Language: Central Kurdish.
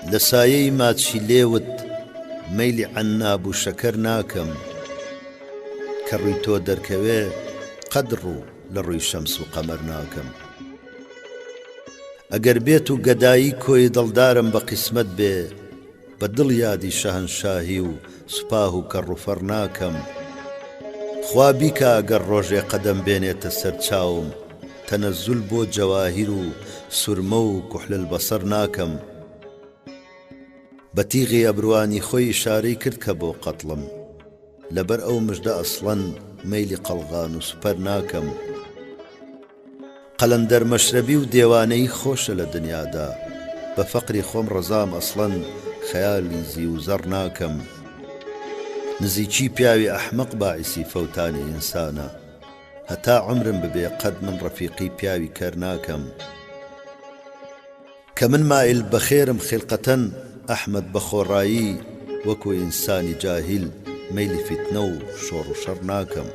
لە سایەی ماچی لێوت مەیلی عناب و شەکەر ناکەم کە ڕووی تۆ دەرکەوێ قەدر و لە ڕووی شەمس و قەمەر ناکەم ئەگەر بێت و گەدایی کۆی دڵدارم بە قیسمەت بێ بە دڵ یادی شەهەنشاهی و سوپاه و کەڕوفەر ناکەم خوا بیکە ئەگەر ڕۆژێ قەدەم بێنێتە سەر چاوم تەنەزول بۆ جەواهیر و سورمە و کوحل البەسەر ناکەم بە تیغی ئەبروانی خۆی ئیشارەی کرد کە بۆ قەتڵم لەبەر ئەو مژدە ئەسڵەن مەیلی قەڵغان و سوپەر ناکەم قەلەندەر مەشرەبی و دێوانەی خۆشە لە دنیادا بە فەقری خۆم ڕەزام ئەسڵەن خەیالی زی و زەڕ ناکەم نزیکی پیاوی ئەحمەق باعیسی فەوتانی ئینسانە هەتا عمرم ببێ قەد من ڕەفیقی پیاوی کەر ناکەم کە من مائل بەخێرم خلقەتەن ئەحمەد بە خۆڕایی وەکو ئینسانی جاهیل مەیلی فتنە و شۆڕ و شەڕ ناکەم